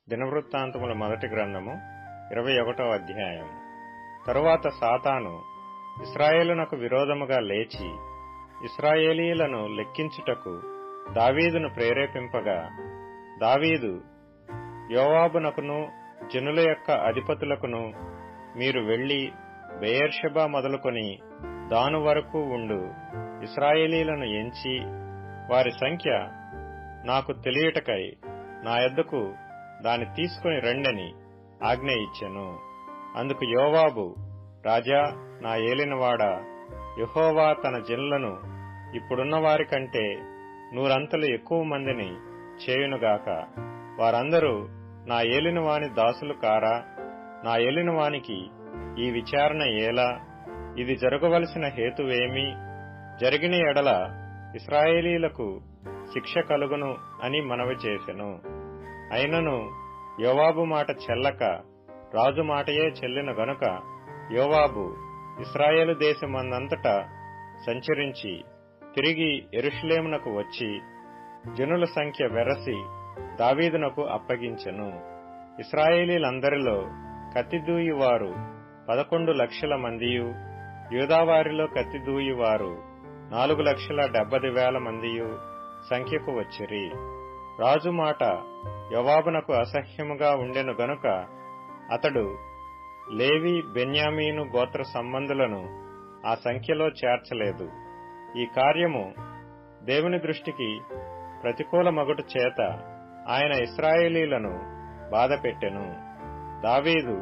దినవృత్తాంతముల మొదటి గ్రంథము 21వ అధ్యాయం. తరువాత సాతాను ఇశ్రాయేలునకు విరోధముగా లేచి ఇశ్రాయేలీయులను లెక్కించుటకు దావీదును ప్రేరేపింపగా, దావీదు యోవాబునకును జనుల యొక్క అధిపతులకును, మీరు వెళ్లి బెయేర్షెబా మొదలుకొని దాను వరకు ఉండు ఇశ్రాయేలీయులను ఎంచి వారి సంఖ్య నాకు తెలియటకై నా యొద్దకు దాని తీసుకుని రండని ఆజ్ఞ ఇచ్చెను. అందుకు యోవాబు, రాజా, నా ఏలినవాడా, యెహోవా తన జనులను ఇప్పుడున్న వారి కంటే 100 అంతలు ఎక్కువ మందిని చేయునుగాక. వారందరూ నా ఏలినవాని దాసులు కారా? నా ఏలినవానికి ఈ విచారణ ఏలా? ఇది జరగవలసిన హేతువేమి? జరిగిన ఎడల ఇశ్రాయేలీయులకు శిక్ష కలుగును అని మనవి చేసెను. అయినను యోవాబు మాట చెల్లక రాజు మాటయే చెల్లిన గనుక యోవాబు ఇశ్రాయేలు దేశమందంతటా సంచరించి తిరిగి యెరూషలేమునకు వచ్చి జనుల సంఖ్య వెరసి దావీదునకు అప్పగించెను. ఇశ్రాయేలీలందరిలో కత్తిదూయువారు 11 లక్షల మందియు, యూదావారిలో కత్తిదూయువారు 4,70,000 మందియు సంఖ్యకు వచ్చిరి. రాజు మాట యోవాబునకు అసహ్యముగా ఉండెను గనుక అతడు లేవి, బెన్యామీను గోత్ర సంబంధులను ఆ సంఖ్యలో చేర్చలేదు. ఈ కార్యము దేవుని దృష్టికి ప్రతికూలమగుట చేత ఆయన ఇశ్రాయేలీయులను బాధపెట్టెను. దావీదు,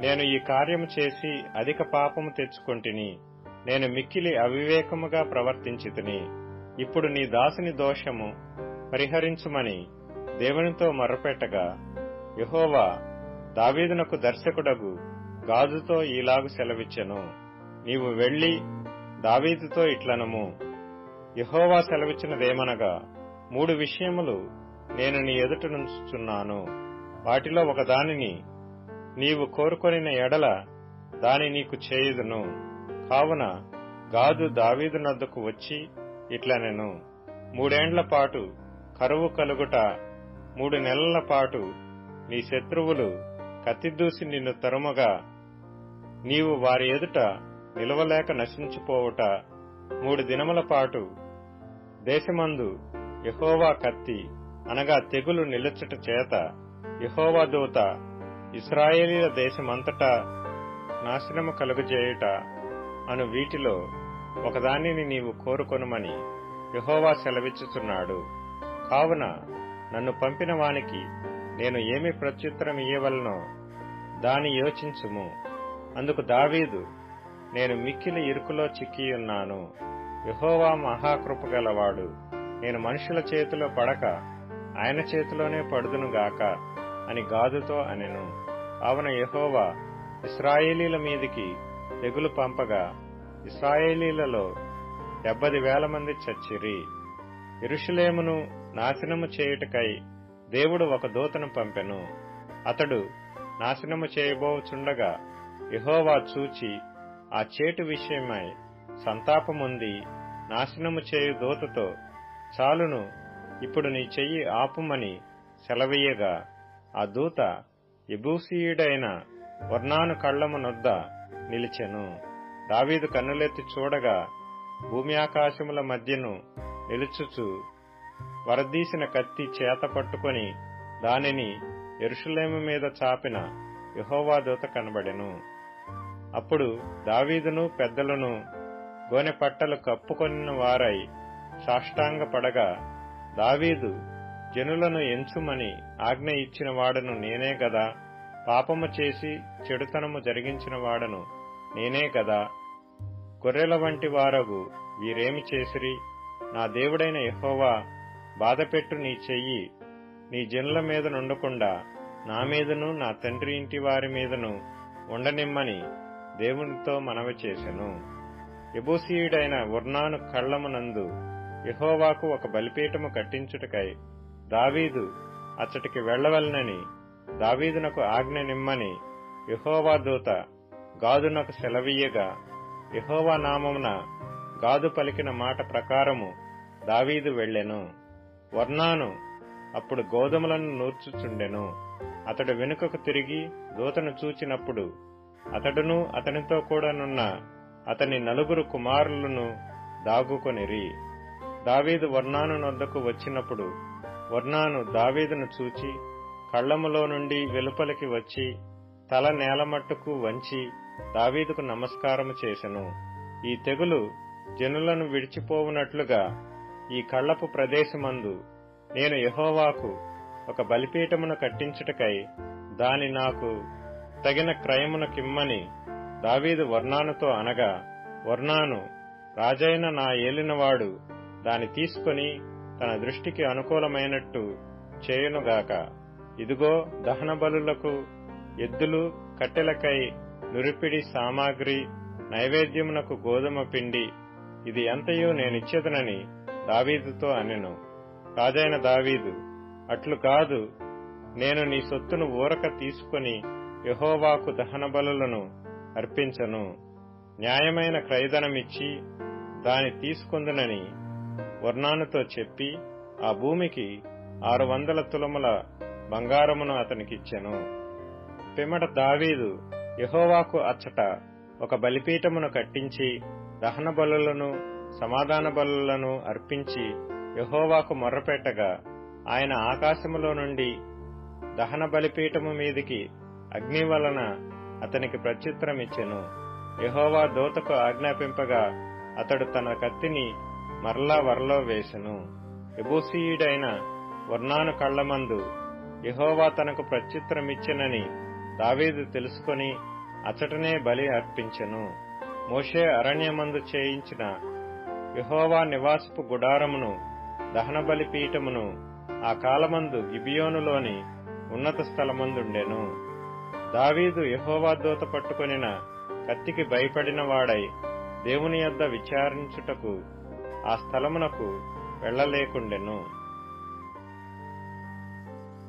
నేను ఈ కార్యము చేసి అధిక పాపము తెచ్చుకొంటిని, నేను మిక్కిలి అవివేకముగా ప్రవర్తించితిని. ఇప్పుడు నీ దాసుని దోషము పరిహరించుమని దేవునితో మొర్రపెట్టగా, యెహోవా దావీదునకు దర్శకుడగు గాదుతో ఈలాగు సెలవిచ్చెను, నీవు వెళ్లి దావీదుతో ఇట్లనము, యెహోవా సెలవిచ్చినదేమనగా, 3 విషయములు నేను నీ ఎదుట నుంచుచున్నాను. వాటిలో ఒకదానిని నీవు కోరుకొనిన ఎడల దాని నీకు చేయుదును. కావున గాదు దావీదునొద్దకు వచ్చి ఇట్లనెను, 3 ఏండ్ల పాటు కరువు కలుగుట, 3 నెలల పాటు నీ శత్రువులు కత్తిదూసి నిన్ను తరుమగా నీవు వారి ఎదుట నిలవలేక నశించిపోవుట, 3 దినముల పాటు దేశమందు యెహోవా కత్తి అనగా తెగులు నిలుచుట చేత యెహోవా దూత ఇశ్రాయేలీయుల దేశమంతటా నాశనము కలుగజేయుట అను వీటిలో ఒకదానిని నీవు కోరుకొనుమని యెహోవా సెలవిచ్చుచున్నాడు. కావున నన్ను పంపిన వానికి నేను ఏమి ప్రత్యుత్తరం ఇయ్యవలనో దాని యోచించుము. అందుకు దావీదు, నేను మిక్కిలి ఇరుకులో చిక్కియున్నాను. యెహోవా మహాకృపగలవాడు. నేను మనుషుల చేతిలో పడక ఆయన చేతిలోనే పడుదునుగాక అని గాదుతో అనెను. కావున యెహోవా ఇశ్రాయేలీల మీదికి తెగులు పంపగా ఇశ్రాయేలీలలో 70,000 మంది చచ్చిరి. యెరూషలేమును నాశనము చేయుటకై దేవుడు ఒక దూతను పంపెను. అతడు నాశనము చేయబోచుండగా యెహోవా చూచి ఆ చేటు విషయమై సంతాపముంది నాశనము చేయు దూతతో, చాలును, ఇప్పుడు నీ చెయ్యి ఆపుమని సెలవీయగా, ఆ దూత యెబూసీయుడైన ఒర్నాను కళ్ళము నొద్ద నిలిచెను. దావీదు కన్నులెత్తి చూడగా భూమి ఆకాశముల మధ్యను నిలుచుచు వరదీసిన కత్తి చేత పట్టుకొని దానిని యెరూషలేము మీద చాపిన యెహోవా దూత కనబడెను. అప్పుడు దావీదును పెద్దలను గోనె పట్టలు కప్పుకొనిన వారై సాష్టాంగపడగా, దావీదు, జనులను ఎంచుమని ఆజ్ఞ ఇచ్చిన వాడను నేనే గదా, పాపము చేసి చెడుతనము జరిగించిన వాడను నేనే గదా, గొర్రెల వంటి వారగు వీరేమి చేసిరి? నా దేవుడైన యెహోవా బాధపెట్టు నీ చెయ్యి నీ జనుల మీద నుండకుండా నా మీదను నా తండ్రి ఇంటి వారి మీదను ఉండనిమ్మని దేవునితో మనవి చేసెను. యెబూసీయుడైన ఒర్నాను కళ్ళమునందు యెహోవాకు ఒక బలిపీఠము కట్టించుటకై దావీదు అచ్చటికి వెళ్లవలనని దావీదునకు ఆజ్ఞ నిమ్మని యెహోవా దూత గాదునకు సెలవీయగా, యెహోవా నామమున గాదు పలికిన మాట ప్రకారము దావీదు వెళ్ళెను. ఒర్నాను అప్పుడు గోధుమలను నూర్చుచుండెను. అతడు వెనుకకు తిరిగి దూతను చూచినప్పుడు అతడును అతనితో కూడానున్న అతని 4 కుమారులను దాగుకొనిరి. దావీదు ఒర్నాను నొద్దకు వచ్చినప్పుడు ఒర్నాను దావీదును చూచి కళ్ళములో నుండి వెలుపలికి వచ్చి తల నేలమట్టుకు వంచి దావీదుకు నమస్కారము చేసెను. ఈ తెగులు జనులను విడిచిపోవునట్లుగా ఈ కళ్ళపు ప్రదేశమందు నేను యెహోవాకు ఒక బలిపీఠమును కట్టించుటకై దాని నాకు తగిన క్రయమునకిమ్మని దావీదు ఒర్నానుతో అనగా, ఒర్నాను, రాజైన నా ఏలినవాడు దాని తీసుకొని తన దృష్టికి అనుకూలమైనట్టు చేయునుగాక. ఇదిగో, దహన బలులకు ఎద్దులు, కట్టెలకై నురిపిడి సామాగ్రి, నైవేద్యమునకు గోధుమ పిండి, ఇది ఎంతయూ నేనిచ్చెదనని దావీదుతో అనెను. రాజైన దావీదు, అట్లు కాదు, నేను నీ సొత్తును ఊరక తీసుకొని యెహోవాకు దహన బలులను అర్పించను. న్యాయమైన క్రయధనమిచ్చి దాని తీసుకొందునని ఒర్నానుతో చెప్పి ఆ భూమికి 600 తులముల బంగారమును అతనికిచ్చెను. పిమ్మట దావీదు యెహోవాకు అచ్చట ఒక బలిపీఠమును కట్టించి దహన బలులను సమాధాన బలులను అర్పించి యెహోవాకు మొర్రపెట్టగా ఆయన ఆకాశములో నుండి దహన బలిపీఠము మీదికి అగ్ని వలన అతనికి ప్రత్యుత్తరమిచ్చెను. యెహోవా దూతకు ఆజ్ఞాపింపగా అతడు తన కత్తిని మరలా వరలో వేసెను. యెబూసీయుడైన ఒర్నాను కళ్లమందు యెహోవా తనకు ప్రత్యుత్తరమిచ్చెనని దావీదు తెలుసుకొని అచ్చటనే బలి అర్పించెను. మోషే అరణ్యమందు చేయించిన యెహోవా నివాసపు గుడారమును, దహన బలిపీఠమును ఆ కాలమందు గిబియోనులోని ఉన్నత స్థలమందుండెను. దావీదు యెహోవా దూత పట్టుకొనిన కత్తికి భయపడిన వాడై దేవుని యొద్ద విచారించుటకు ఆ స్థలమునకు వెళ్లలేకుండెను.